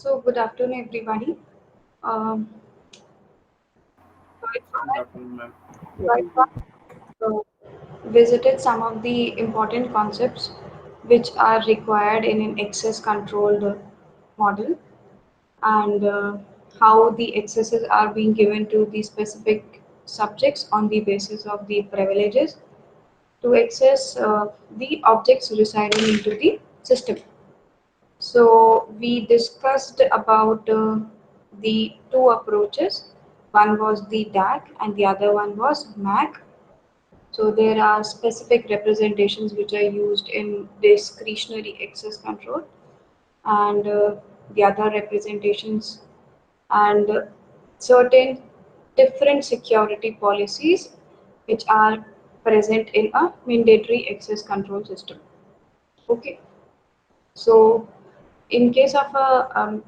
So good afternoon, everybody. Um, Good afternoon, ma'am. so I visited some of the important concepts which are required in an access controlled model and how the accesses are being given to the specific subjects on the basis of the privileges to access the objects residing into the system. So we discussed about the two approaches. One was the DAC and the other one was MAC. So there are specific representations which are used in discretionary access control and the other representations and certain different security policies which are present in a mandatory access control system. Okay, so in case of a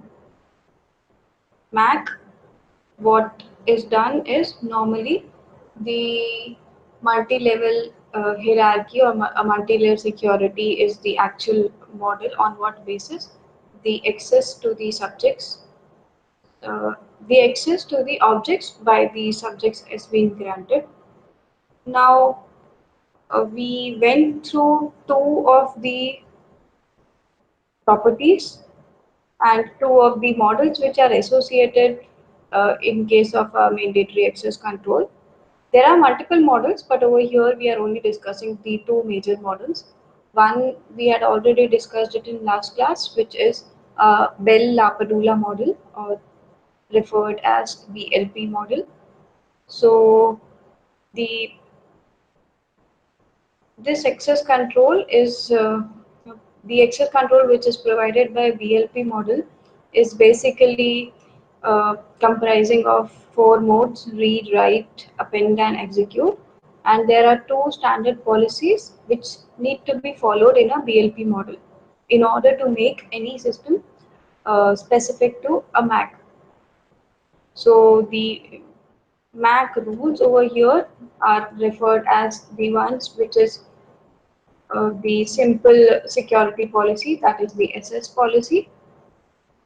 Mac, what is done is normally the multi-level hierarchy or a multi-layer security is the actual model on what basis the access to the subjects, uh, the access to the objects by the subjects is being granted. Now we went through two of the properties and two of the models which are associated in case of mandatory access control. There are multiple models, but over here we are only discussing the two major models. One we had already discussed it in last class, which is Bell-LaPadula model, or referred as BLP model. So the this access control is the access control which is provided by BLP model is basically comprising of four modes: read, write, append, and execute. And there are two standard policies which need to be followed in a BLP model in order to make any system specific to a Mac. So the Mac rules over here are referred as the ones which is the simple security policy, that is the SS policy,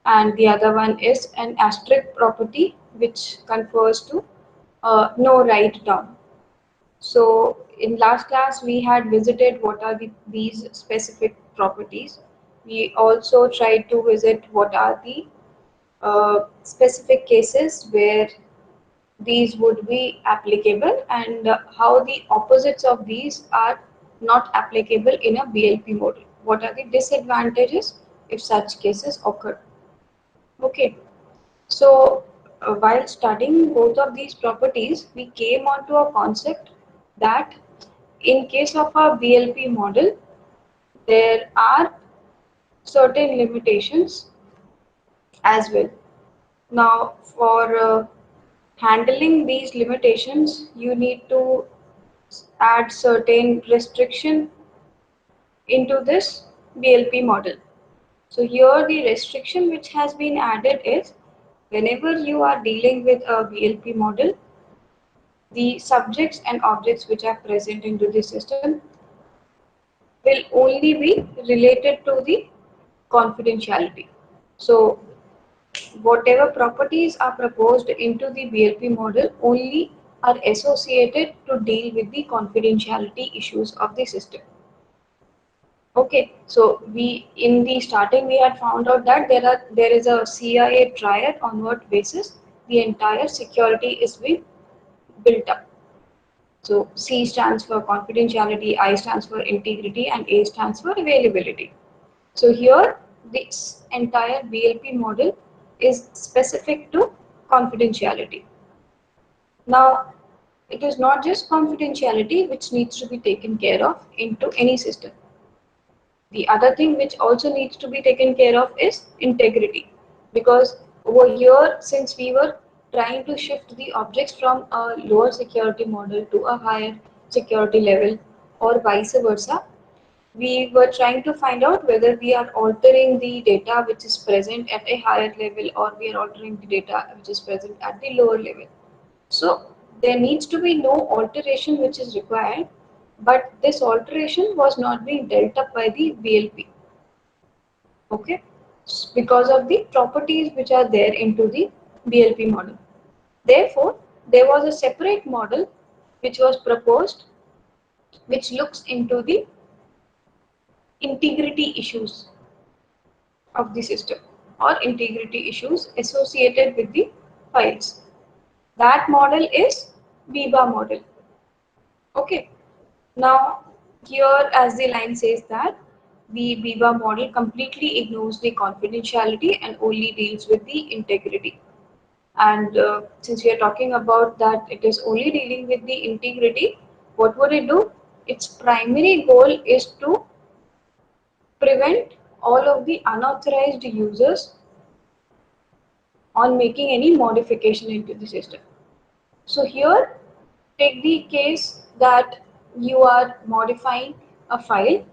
and the other one is an asterisk property which confers to no write down. So in last class we had visited what are these specific properties. We also tried to visit what are the specific cases where these would be applicable and how the opposites of these are not applicable in a BLP model. What are the disadvantages if such cases occur? Okay, so while studying both of these properties, we came onto a concept that in case of a BLP model, there are certain limitations as well. Now, for handling these limitations, you need to add certain restriction into this BLP model. So here the restriction which has been added is whenever you are dealing with a BLP model, the subjects and objects which are present into the system will only be related to the confidentiality. So whatever properties are proposed into the BLP model only are associated to deal with the confidentiality issues of the system. Okay, so we in the starting we had found out that there is a CIA triad on what basis the entire security is being built up. So C stands for confidentiality, I stands for integrity, and A stands for availability. So here this entire BLP model is specific to confidentiality. Now it is not just confidentiality which needs to be taken care of into any system. The other thing which also needs to be taken care of is integrity, because over here since we were trying to shift the objects from a lower security model to a higher security level or vice versa, we were trying to find out whether we are altering the data which is present at a higher level or we are altering the data which is present at the lower level. So there needs to be no alteration which is required, but this alteration was not being dealt up by the BLP. Okay. because of the properties which are there into the BLP model. Therefore, there was a separate model which was proposed which looks into the integrity issues of the system or integrity issues associated with the files. That model is Biba model. Okay. Now, here as the line says that the Biba model completely ignores the confidentiality and only deals with the integrity. And since we are talking about that it is only dealing with the integrity, what would it do? Its primary goal is to prevent all of the unauthorized users on making any modification into the system. So here, take the case that you are modifying a file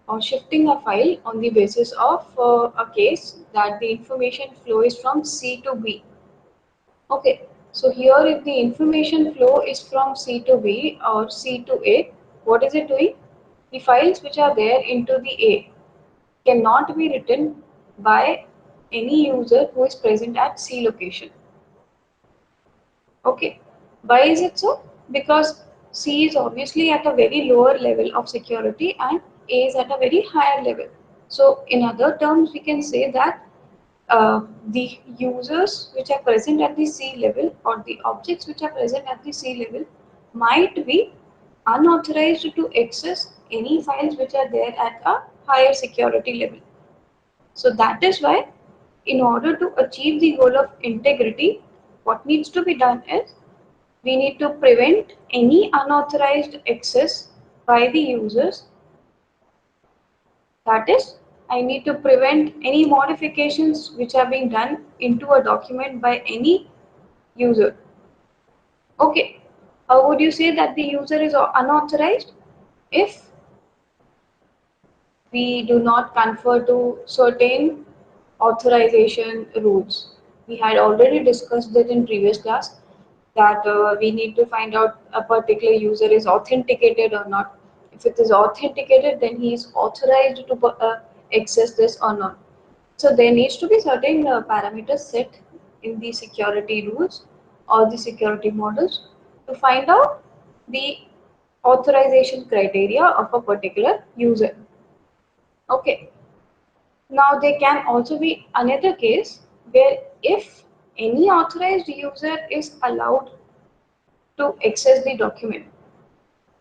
or shifting a file on the basis of a case that the information flow is from C to B. Okay, so here if the information flow is from C to B or C to A, what is it doing? The files which are there into the A cannot be written by any user who is present at C location. Okay, why is it so? Because C is obviously at a very lower level of security and A is at a very higher level. So in other terms, we can say that the users which are present at the C level or the objects which are present at the C level might be unauthorized to access any files which are there at a higher security level. So that is why in order to achieve the goal of integrity, what needs to be done is we need to prevent any unauthorized access by the users. That is, I need to prevent any modifications which are being done into a document by any user. Okay, how would you say that the user is unauthorized? If we do not confer to certain authorization rules. We had already discussed that in previous class that we need to find out a particular user is authenticated or not. If it is authenticated, then he is authorized to access this or not. So there needs to be certain parameters set in the security rules or the security models to find out the authorization criteria of a particular user. Okay. Now there can also be another case where if any authorized user is allowed to access the document,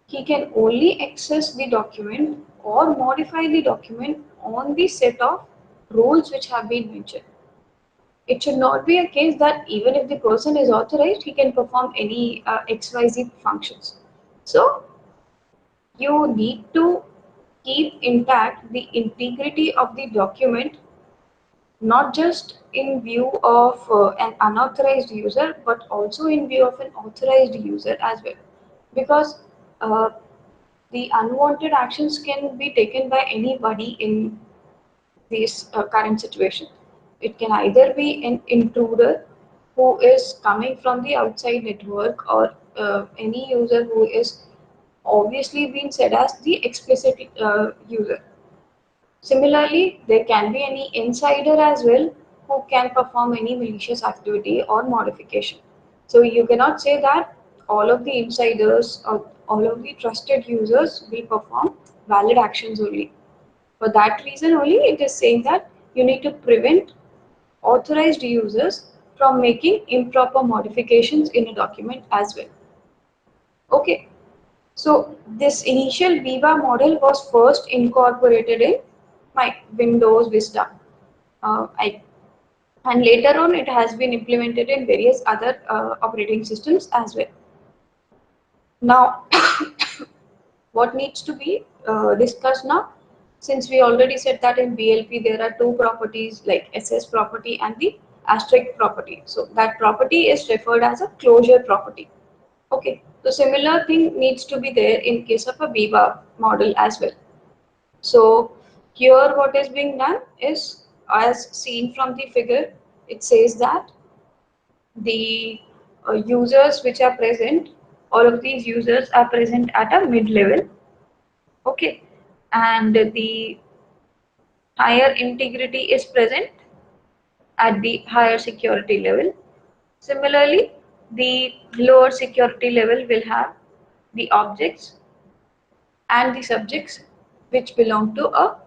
he can only access the document or modify the document on the set of rules which have been mentioned. It should not be a case that even if the person is authorized, he can perform any XYZ functions. So you need to keep intact the integrity of the document, not just in view of an unauthorized user, but also in view of an authorized user as well. Because uh, the unwanted actions can be taken by anybody in this current situation. It can either be an intruder who is coming from the outside network or any user who is obviously being said as the explicit user. Similarly, there can be any insider as well who can perform any malicious activity or modification. So you cannot say that all of the insiders or all of the trusted users will perform valid actions only. For that reason only, it is saying that you need to prevent authorized users from making improper modifications in a document as well. Okay, so this initial Viva model was first incorporated in my Windows Vista. I, and later on it has been implemented in various other operating systems as well. Now, what needs to be discussed now? Since we already said that in BLP there are two properties like SS property and the asterisk property. So that property is referred as a closure property. Okay, so similar thing needs to be there in case of a Viva model as well. So here what is being done is, as seen from the figure, it says that the users which are present, all of these users are present at a mid level. Okay, and the higher integrity is present at the higher security level. Similarly, the lower security level will have the objects and the subjects which belong to a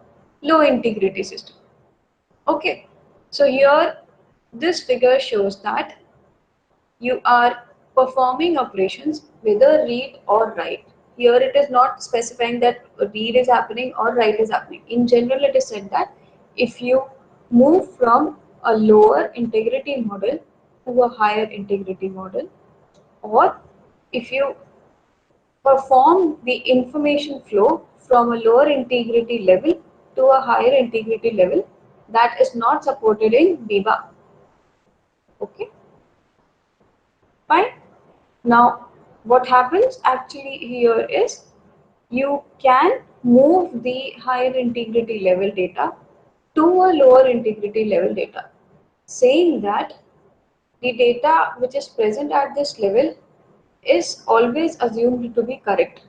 low integrity system. Okay, so here this figure shows that you are performing operations whether read or write. Here it is not specifying that read is happening or write is happening. In general, it is said that if you move from a lower integrity model to a higher integrity model, or if you perform the information flow from a lower integrity level to a higher integrity level, that is not supported in Biba. Okay, fine. Now, what happens actually here is you can move the higher integrity level data to a lower integrity level data, saying that the data which is present at this level is always assumed to be correct.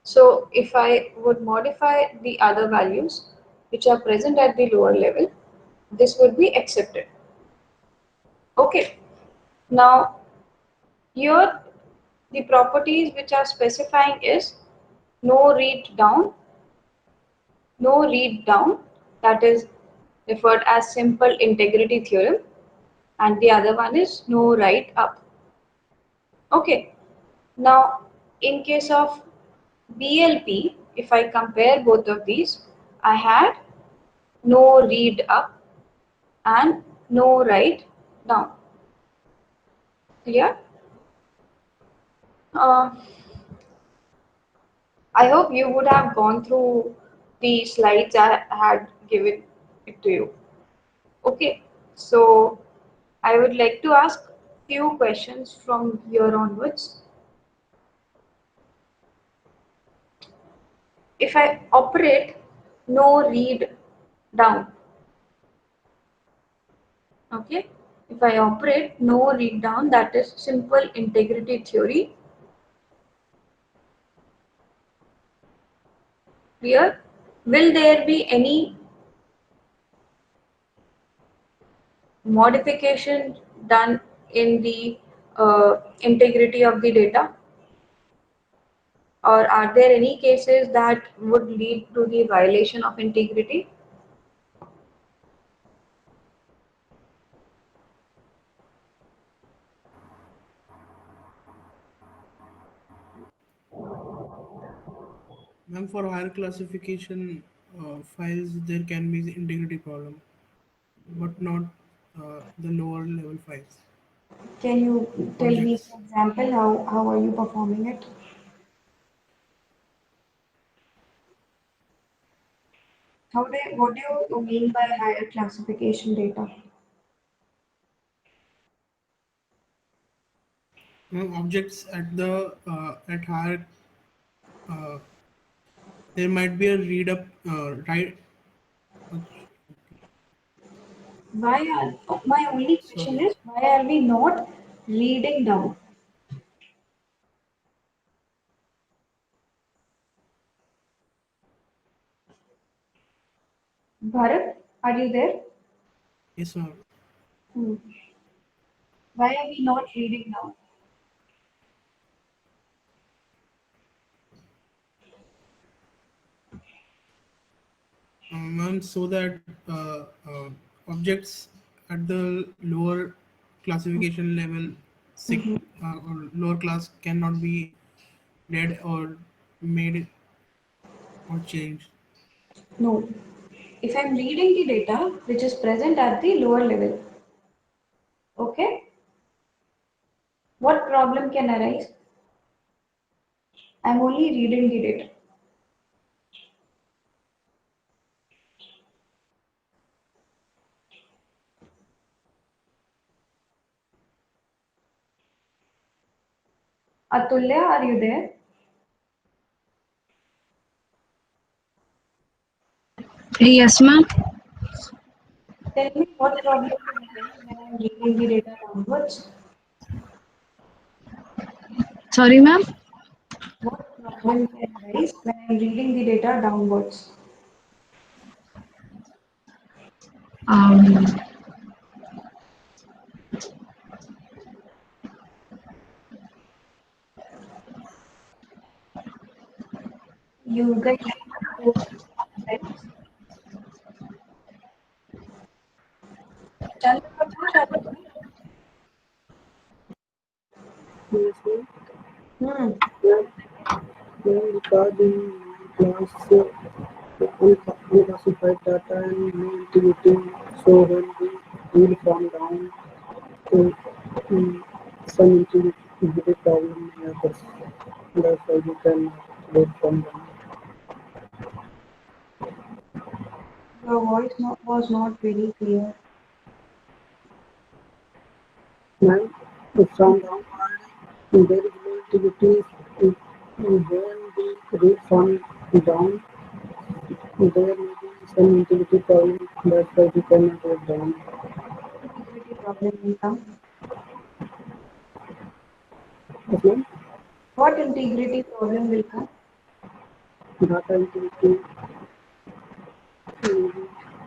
So if I would modify the other values which are present at the lower level, this would be accepted. Okay. Now here the properties which are specifying is no read down, no read down, that is referred as simple integrity theorem, and the other one is no write up. Okay. Now in case of BLP, if I compare both of these, I had no read up and no write down. Clear? Uh, I hope you would have gone through the slides I had given it to you. Okay, so I would like to ask few questions from here onwards. If I operate no read down, okay, if I operate no read down, that is simple integrity theory. Clear? Will there be any modification done in the integrity of the data, or are there any cases that would lead to the violation of integrity? Ma'am, for higher classification files, there can be the integrity problem, but not the lower level files. Can you tell me Objects. an example? How are you performing it? What do you mean by higher classification data? Objects at the at higher, uh, there might be a read up right. My only question Sorry. is why are we not reading down? Bharat, are you there? Yes, ma'am. Hmm. Why are we not reading down? Ma'am, so that objects at the lower classification level, Mhm. or lower class cannot be read or made or changed. No. If I'm reading the data which is present at the lower level, okay, what problem can arise? I'm only reading the data. Atulya, are you there? Yes, ma'am. Tell me what problem can arise when I'm reading the data downwards. Sorry, ma'am. What problem can arise when I'm reading the data downwards? Um, You guys to चल Yes, ma'am. Hmm. Regarding my class, unclassified data and no integrity, so when we will come down to some integrity problem may occurs. That's why we can work from them. Your voice was not very clear. Ma'am, from down there is no integrity. When we read from down, there may be some integrity problem. That's why we cannot work down. Integrity problem will come. Yes, ma'am. What integrity problem will come? Data integrity.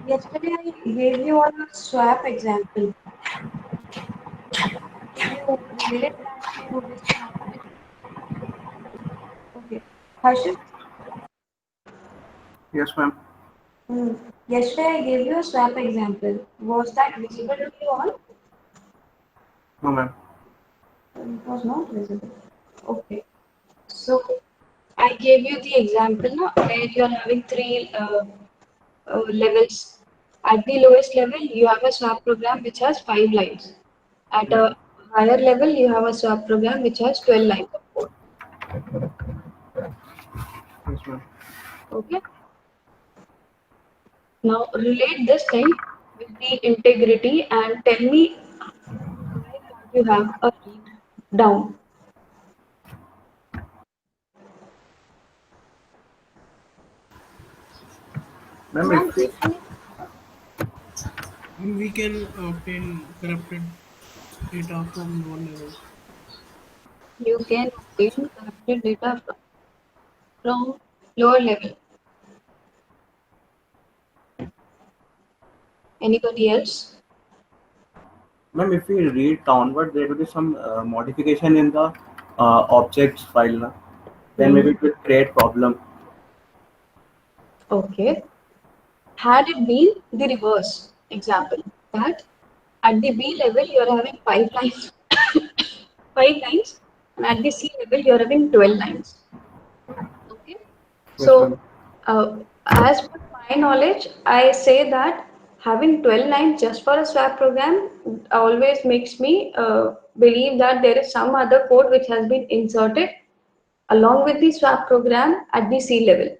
Yesterday I gave you a swap example. Did you relate that to this knowledge? Okay. Harshit? Yes, ma'am. Hmm. Yesterday I gave you a swap example. Was that visible to you all? No, ma'am. It was not visible. Okay. So I gave you the example now, where you are having three levels. At the lowest level, you have a swap program which has 5 lines. At Yeah. a higher level, you have a swap program which has 12 lines of code. Yes, ma'am. Okay. Now relate this thing with the integrity and tell me why can't you have a read down? Ma'am, Ma'am, if we, We can obtain corrupted data from lower levels. you can obtain corrupted data from lower level. Anybody else? ma'am, if we read downward, there will be some modification in the objects file. Na? Then maybe Hmm. it will create problem. Okay. Had it been the reverse example, that at the B level you're having 5 lines, 5 lines, and at the C level you're having 12 lines. Okay. Yes, So, ma'am. as per my knowledge, I say that having 12 lines just for a swap program always makes me believe that there is some other code which has been inserted along with the swap program at the C level.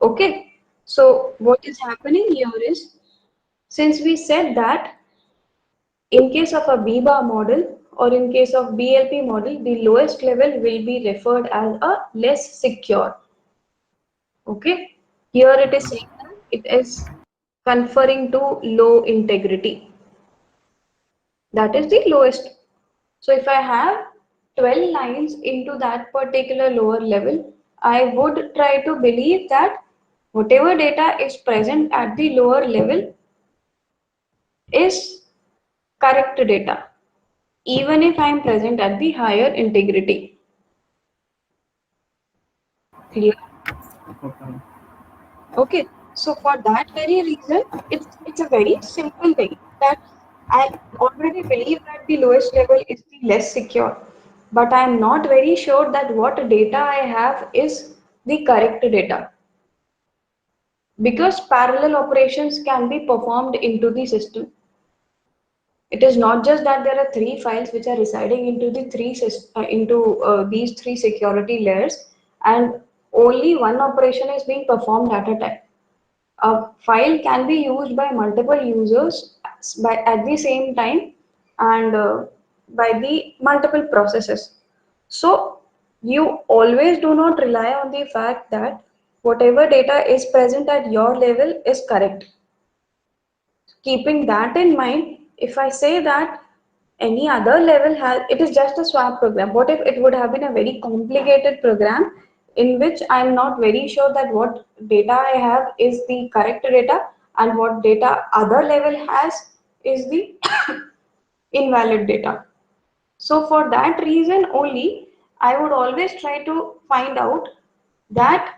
Okay. So, what is happening here is, since we said that in case of a B-bar model or in case of BLP model, the lowest level will be referred as a less secure. Okay. Here it Yes, is ma'am. saying that it is conferring to low integrity. That is the lowest. So if I have 12 lines into that particular lower level, I would try to believe that whatever data is present at the lower level is correct data, even if I am present at the higher integrity. Clear? Okay, ma'am. Okay, so for that very reason, it's a very simple thing that I already believe that the lowest level is the less secure, but I am not very sure that what data I have is the correct data, because parallel operations can be performed into the system. It is not just that there are three files which are residing into these three security layers, and only one operation is being performed at a time. A file can be used by multiple users at the same time, and by the multiple processes. So you always do not rely on the fact that whatever data is present at your level is correct. Keeping that in mind, if I say that any other level has, it is just a swap program. What if it would have been a very complicated program in which I'm not very sure that what data I have is the correct data and what data other level has is the invalid data. So for that reason only, I would always try to find out that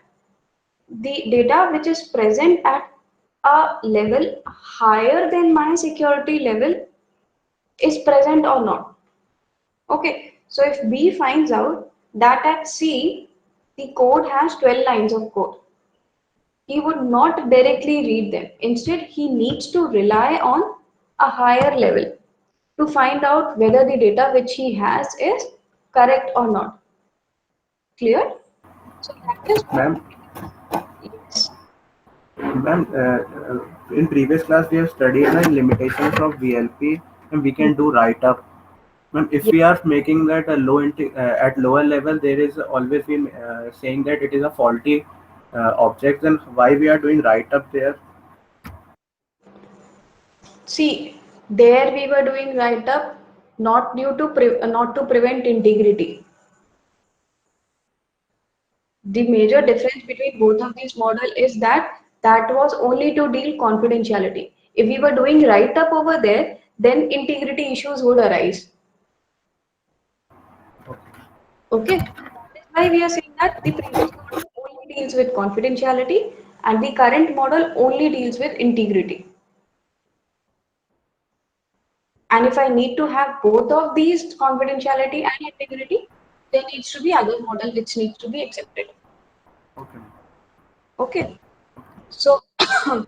the data which is present at a level higher than my security level is present or not. Okay, so if B finds out that at C the code has 12 lines of code, he would not directly read them. Instead, he needs to rely on a higher level to find out whether the data which he has is correct or not. Clear? So that is what. Ma'am, Yes. ma'am, in previous class we have studied the limitations of VLP, and we can do write up. Ma'am, if Yes. we are making that a at lower level, there is always been saying that it is a faulty object. Then why we are doing write up there? See, there we were doing write up not due to not to prevent integrity. The major difference between both of these model is that that was only to deal confidentiality. If we were doing write up over there, then integrity issues would arise. Okay, that is why we are saying that the previous model only deals with confidentiality and the current model only deals with integrity. And if I need to have both of these, confidentiality and integrity, there needs to be other model which needs to be accepted. Okay. Okay, so the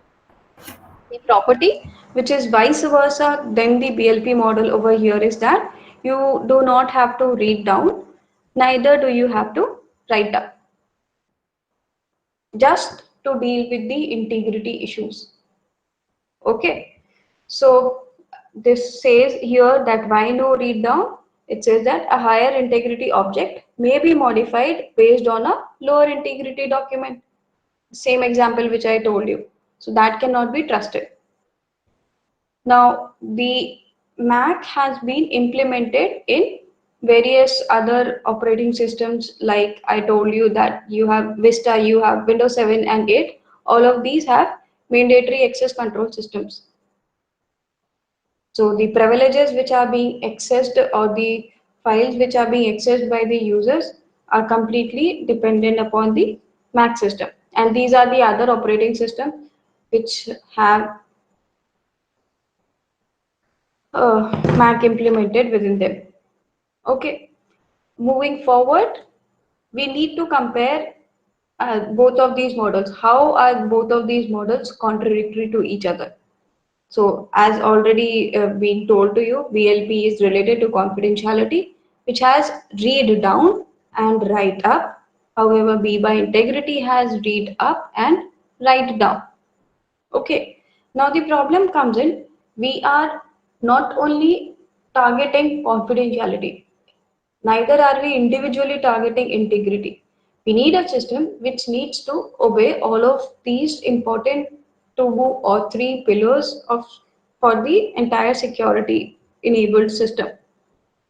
property which is vice versa then the BLP model over here is that you do not have to read down, neither do you have to write up, just to deal with the integrity issues. Okay, so this says here that why no read down? It says that a higher integrity object may be modified based on a lower integrity document. Same example which I told you. So that cannot be trusted. Now, the Mac has been implemented in various other operating systems, like I told you that you have Vista, you have Windows 7 and 8. All of these have mandatory access control systems. So the privileges which are being accessed or the files which are being accessed by the users are completely dependent upon the Mac system. And these are the other operating systems which have Mac implemented within them. Okay, moving forward, we need to compare both of these models. How are both of these models contradictory to each other? So, as already been told to you, BLP is related to confidentiality, which has read down and write up. However, B by integrity has read up and write down. Okay, now the problem comes in, we are not only targeting confidentiality, neither are we individually targeting integrity. We need a system which needs to obey all of these important two or three pillars of for the entire security enabled system.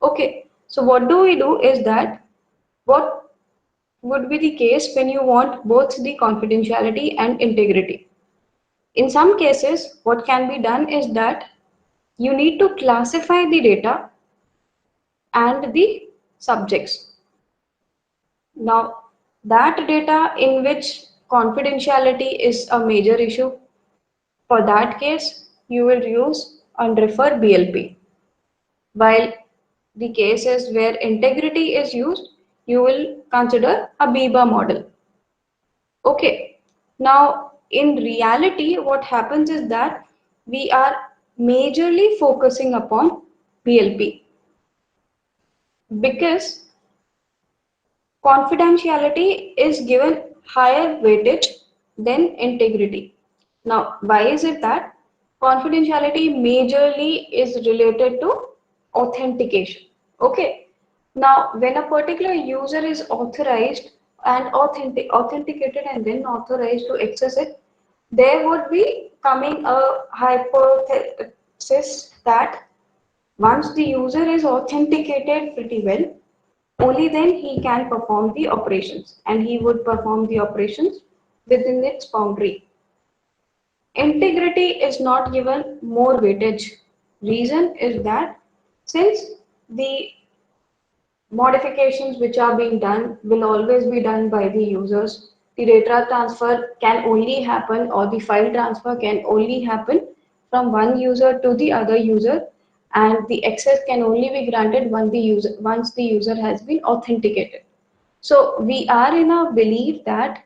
Okay, so what do we do is that what would be the case when you want both the confidentiality and integrity? In some cases, what can be done is that you need to classify the data and the subjects. Now, that data in which confidentiality is a major issue, for that case, you will use and refer BLP. While the cases where integrity is used, you will consider a BIBA model. Okay, now in reality, what happens is that we are majorly focusing upon BLP because confidentiality is given higher weightage than integrity. Now, why is it that confidentiality majorly is related to authentication? Okay. Now, when a particular user is authorized and authenticated and then authorized to access it, there would be coming a hypothesis that once the user is authenticated pretty well, only then he can perform the operations and he would perform the operations within its boundary. Integrity is not given more weightage. Reason is that since the Modifications which are being done will always be done by the users. The data transfer can only happen, or the file transfer can only happen from one user to the other user, and the access can only be granted once the user has been authenticated. So we are in a belief that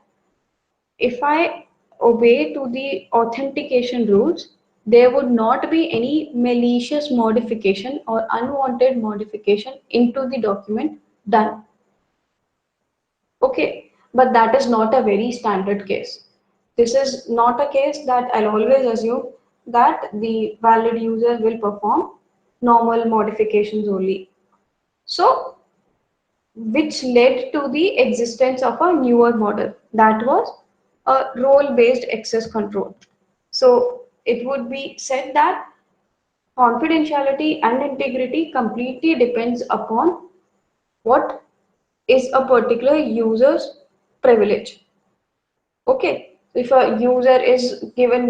if I obey to the authentication rules, there would not be any malicious modification or unwanted modification into the document done. Okay, but that is not a very standard case. This is not a case that I'll always assume that the valid user will perform normal modifications only. So, which led to the existence of a newer model that was a role-based access control. So, it would be said that confidentiality and integrity completely depends upon what is a particular user's privilege. Okay, if a user is given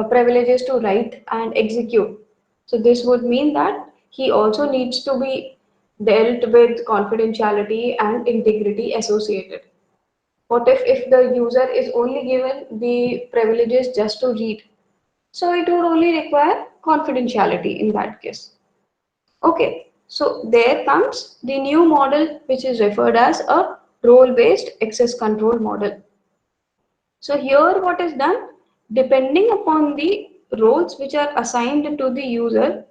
privileges to write and execute, so this would mean that he also needs to be dealt with confidentiality and integrity associated. What if the user is only given the privileges just to read? So it would only require confidentiality in that case. Okay, so there comes the new model which is referred as a role-based access control model. So here what is done, depending upon the roles which are assigned to the user,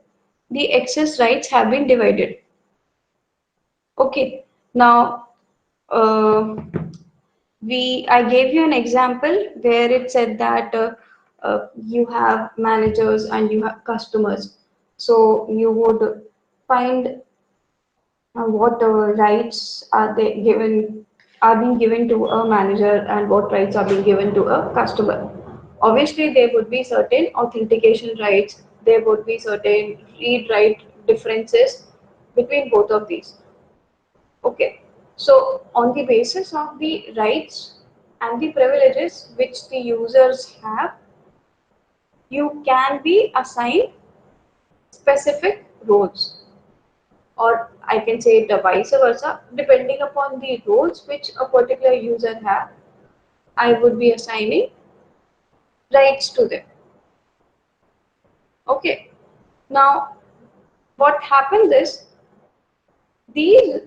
the access rights have been divided. Okay, now uh, I gave you an example where it said that you have managers and you have customers. So you would find what rights are being given to a manager and what rights are being given to a customer. Obviously there would be certain authentication rights, there would be certain read write differences between both of these. Okay, so on the basis of the rights and the privileges which the users have, you can be assigned specific roles, or I can say it vice versa, depending upon the roles which a particular user have, I would be assigning rights to them. Okay. Now, what happens is these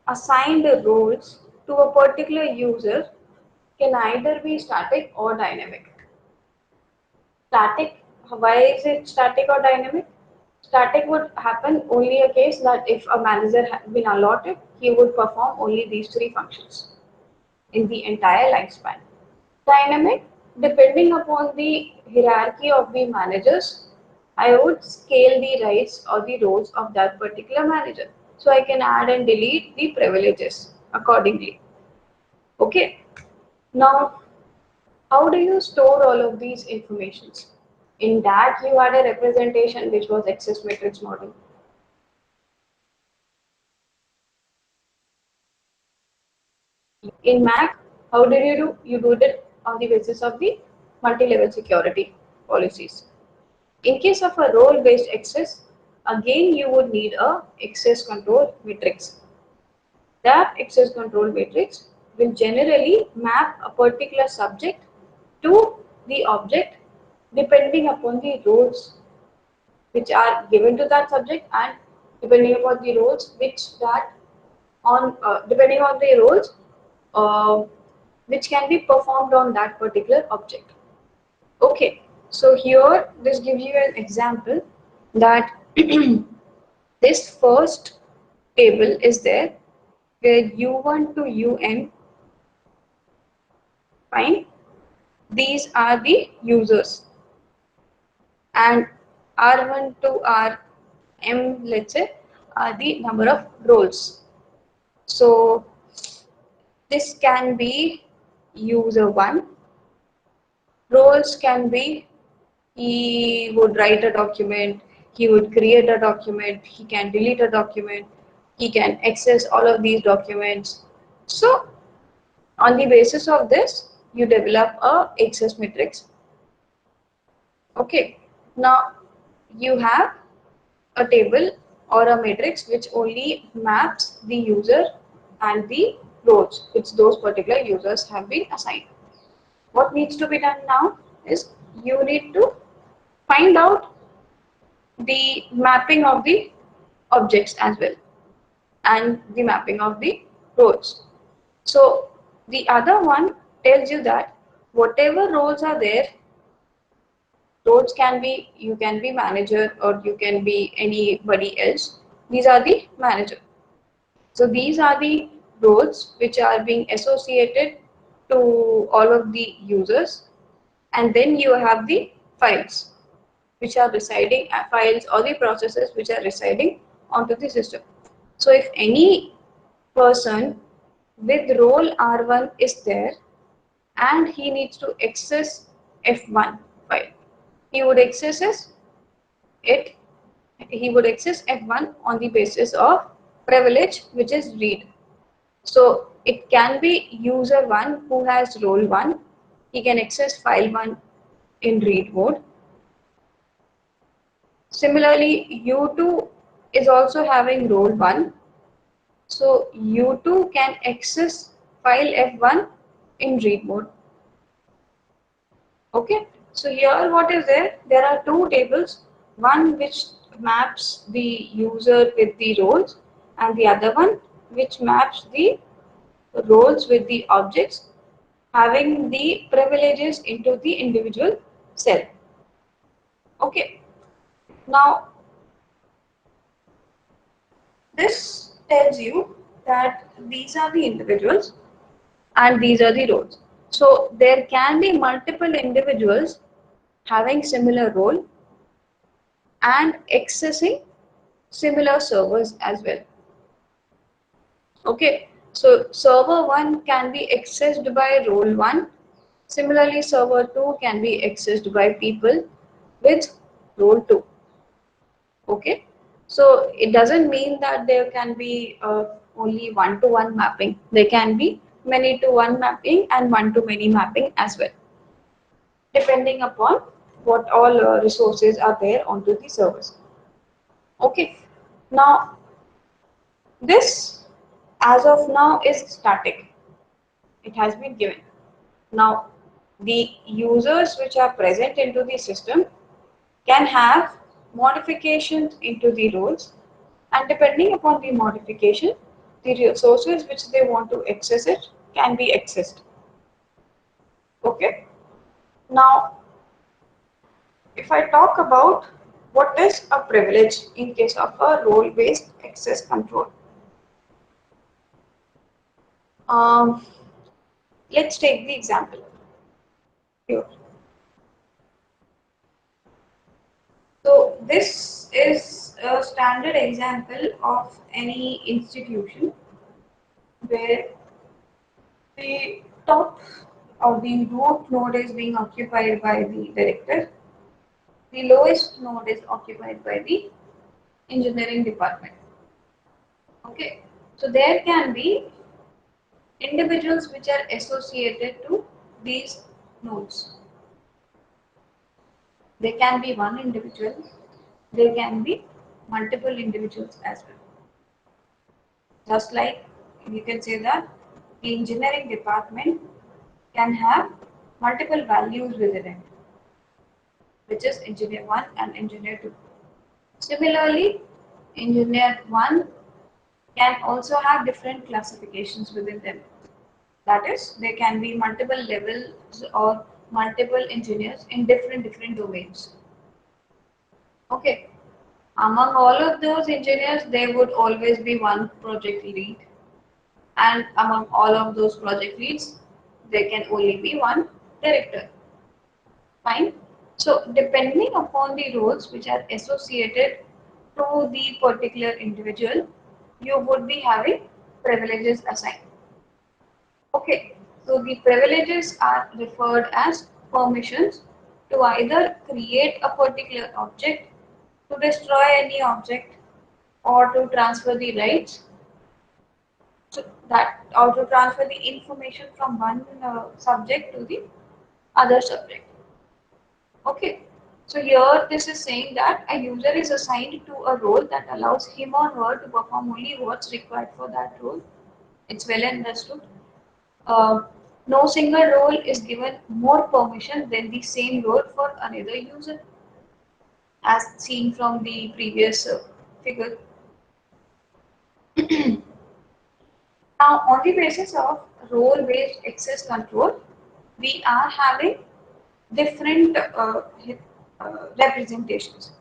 assigned roles to a particular user can either be static or dynamic. Static, why is it static or dynamic? Static would happen only a case that if a manager had been allotted, he would perform only these three functions in the entire lifespan. Dynamic, depending upon the hierarchy of the managers, I would scale the rights or the roles of that particular manager. So I can add and delete the privileges accordingly. Okay. Now, how do you store all of these informations? In that, you had a representation which was access matrix model. In Mac, how did you do? You do it on the basis of the multi-level security policies. In case of a role-based access, again you would need a access control matrix. That access control matrix will generally map a particular subject to the object depending upon the roles which are given to that subject, and depending upon the roles depending on the roles uh, which can be performed on that particular object. Okay, so here this gives you an example that this first table is there where U1 to UN, fine, these are the users, and R1 to RM, let's say, are the number of roles. So this can be user 1, roles can be he would write a document, he would create a document, he can delete a document, he can access all of these documents. So on the basis of this, you develop a access matrix. Okay, now you have a table or a matrix which only maps the user and the roles which those particular users have been assigned. What needs to be done now is you need to find out the mapping of the objects as well and the mapping of the roles. So the other one tells you that whatever roles are there, roles can be, you can be manager or you can be anybody else. These are the manager. So these are the roles which are being associated to all of the users, and then you have the files which are residing, files or the processes which are residing onto the system. So if any person with role R1 is there and he needs to access F1 file, he would access it, he would access F1 on the basis of privilege which is read. So it can be user 1 who has role 1, he can access file 1 in read mode. Similarly, U2 is also having role 1. So U2 can access file F1 in read mode. Okay, so here what is there? There are two tables, one which maps the user with the roles and the other one which maps the roles with the objects having the privileges into the individual cell. Okay, now this tells you that these are the individuals and these are the roles. So there can be multiple individuals having similar role and accessing similar servers as well. Okay, so server 1 can be accessed by role 1. Similarly, server 2 can be accessed by people with role 2. Okay, so it doesn't mean that there can be only one-to-one mapping. There can be many-to-one mapping and one-to-many mapping as well, depending upon what all resources are there onto the servers. Okay, now this as of now is static. It has been given. Now the users which are present into the system can have modifications into the roles, and depending upon the modification, the resources which they want to access it can be accessed. Okay, now if I talk about what is a privilege in case of a role-based access control, um, let's take the example here. So this is a standard example of any institution where the top or the root node is being occupied by the director, the lowest node is occupied by the engineering department. Okay, so there can be individuals which are associated to these nodes. There can be one individual, there can be multiple individuals as well. Just like you can say that the engineering department can have multiple values within it, which is engineer 1 and engineer 2. Similarly, engineer 1 can also have different classifications within them. That is, there can be multiple levels or multiple engineers in different domains. Okay, among all of those engineers, there would always be one project lead, and among all of those project leads, there can only be one director. Fine. So depending upon the roles which are associated to the particular individual, you would be having privileges assigned. Okay, so the privileges are referred as permissions to either create a particular object, to destroy any object, or to transfer the rights to that, or to transfer the information from one subject to the other subject. Okay, So here this is saying that a user is assigned to a role that allows him or her to perform only what's required for that role. It's well understood. Uh, no single role is given more permission than the same role for another user, as seen from the previous figure. Now, on the basis of role-based access control, we are having different representations.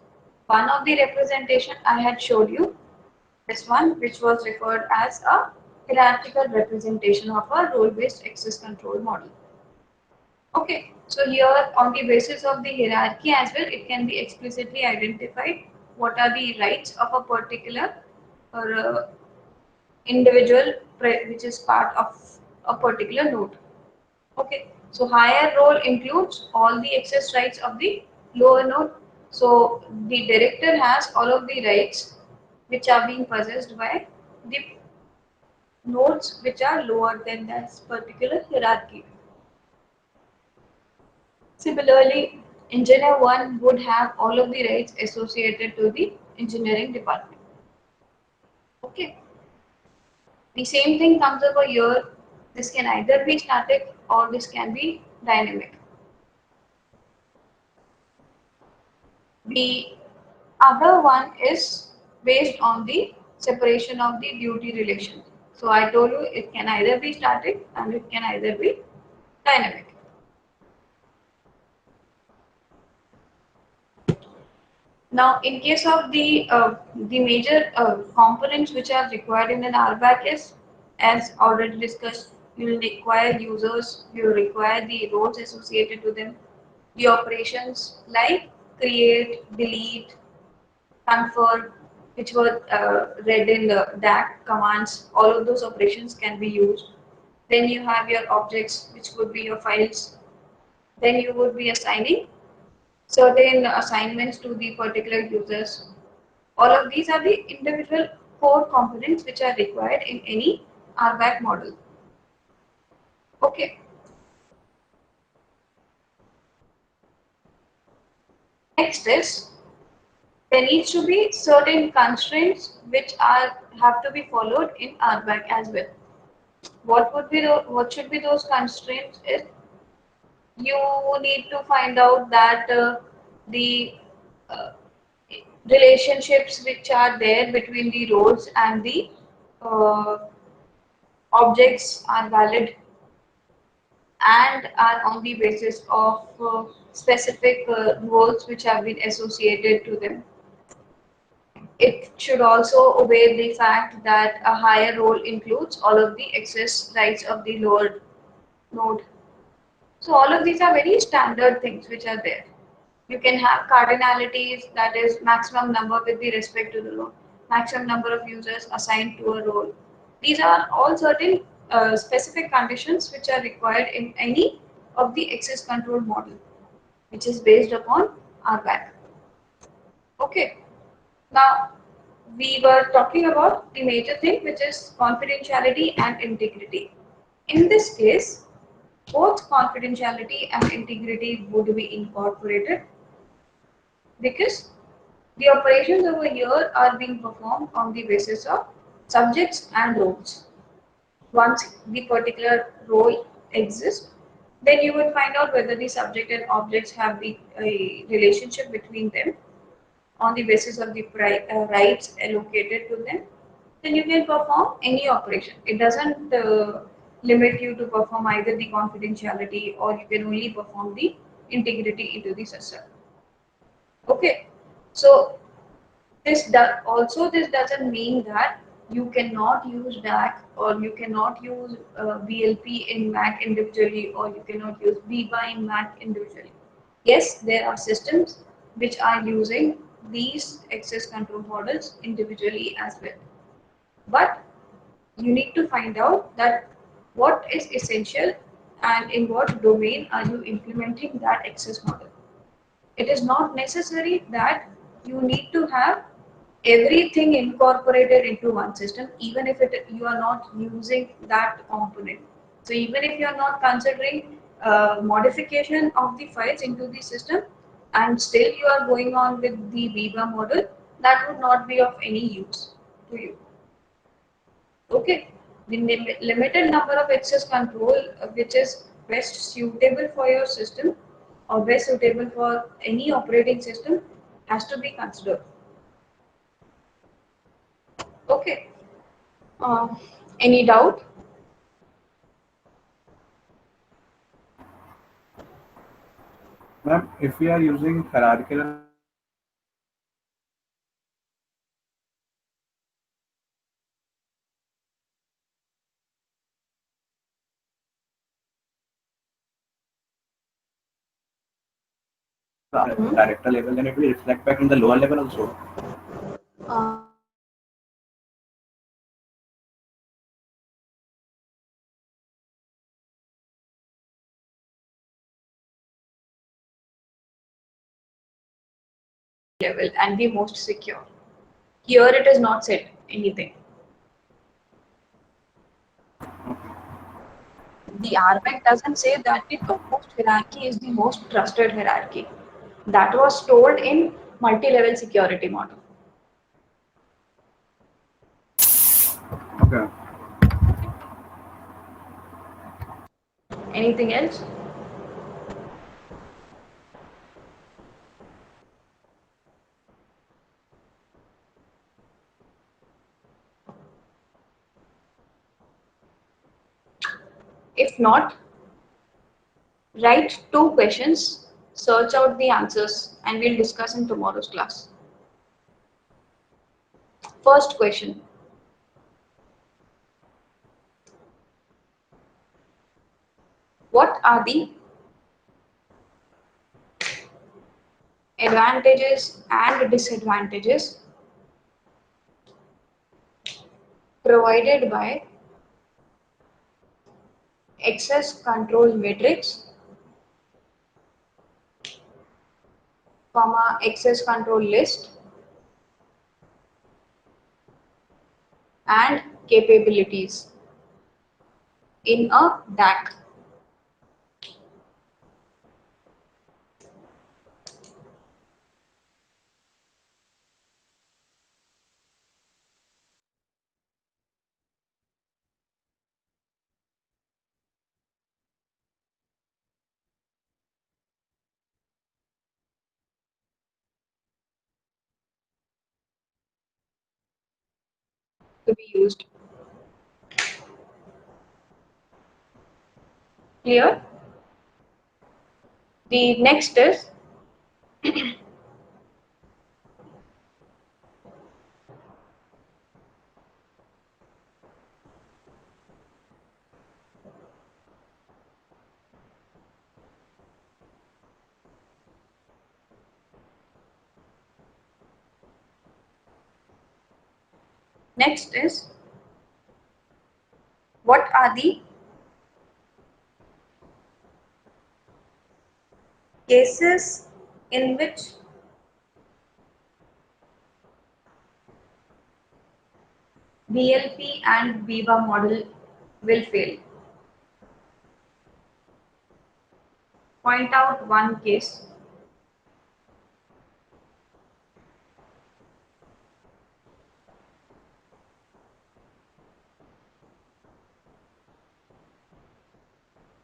One of the representation I had showed you, this one, which was referred as a hierarchical representation of a role-based access control model. Okay, so here on the basis of the hierarchy as well, it can be explicitly identified what are the rights of a particular or individual which is part of a particular node. Okay, so higher role includes all the access rights of the lower node. So the director has all of the rights which are being possessed by the nodes which are lower than that particular hierarchy. Similarly, engineer 1 would have all of the rights associated to the engineering department. Okay, the same thing comes over here. This can either be static or this can be dynamic. The other one is based on the separation of the duty relation. So I told you it can either be static and it can either be dynamic. Now, in case of the major components which are required in an RBAC is, as already discussed, you will require users, you will require the roles associated to them, the operations like create, delete, confer, which were read in the DAC commands, all of those operations can be used. Then you have your objects, which would be your files. Then you would be assigning certain assignments to the particular users. All of these are the individual core components which are required in any RBAC model. Okay. Next is there needs to be certain constraints which are have to be followed in RBAC as well. What should be those constraints is you need to find out that the uh, relationships which are there between the roles and the uh, objects are valid and are on the basis of specific roles which have been associated to them. It should also obey the fact that a higher role includes all of the access rights of the lower node. So all of these are very standard things which are there. You can have cardinalities, that is maximum number with the respect to the role, maximum number of users assigned to a role. These are all certain specific conditions which are required in any of the access control model, which is based upon RBAC. Okay, now we were talking about the major thing which is confidentiality and integrity. In this case, both confidentiality and integrity would be incorporated because the operations over here are being performed on the basis of subjects and roles. Once the particular role exists, then you will find out whether the subject and objects have the relationship between them on the basis of the rights allocated to them. Then you can perform any operation. It doesn't limit you to perform either the confidentiality or you can only perform the integrity into the system. Okay, so this doesn't mean that you cannot use DAC or you cannot use BLP in Mac individually or you cannot use BBA in Mac individually. Yes, there are systems which are using these access control models individually as well. But you need to find out that what is essential and in what domain are you implementing that access model. It is not necessary that you need to have everything incorporated into one system, even if you are not using that component. So even if you are not considering modification of the files into the system, and still you are going on with the Viva model, that would not be of any use to you. Okay, the limited number of access control which is best suitable for your system or best suitable for any operating system has to be considered. Okay, uh, any doubt? Ma'am, if we are using hierarchical director level, then it will reflect back in the lower level also. Level and the most secure. Here it is not said anything. The RBAC doesn't say that the topmost hierarchy is the most trusted hierarchy. That was told in multi-level security model. Okay. Anything else? If not, write 2 questions, search out the answers, and we'll discuss in tomorrow's class. First question. What are the advantages and disadvantages provided by access control matrix, access control list, and capabilities in a DAC? To be used. Clear? The next is what are the cases in which BLP and Viva model will fail? Point out one case.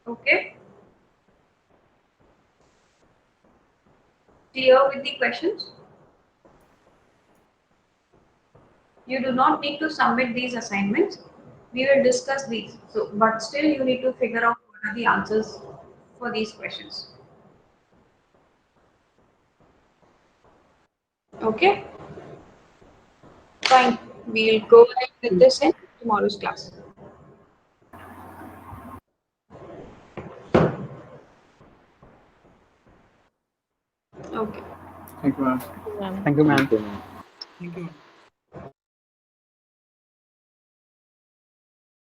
Okay. Clear with the questions? You do not need to submit these assignments. We will discuss these. So, but still you need to figure out what are the answers for these questions. Okay. Fine. We'll go ahead with this in tomorrow's class. Okay. Thank you, ma'am. ma'am. Thank you, ma'am. Thank you.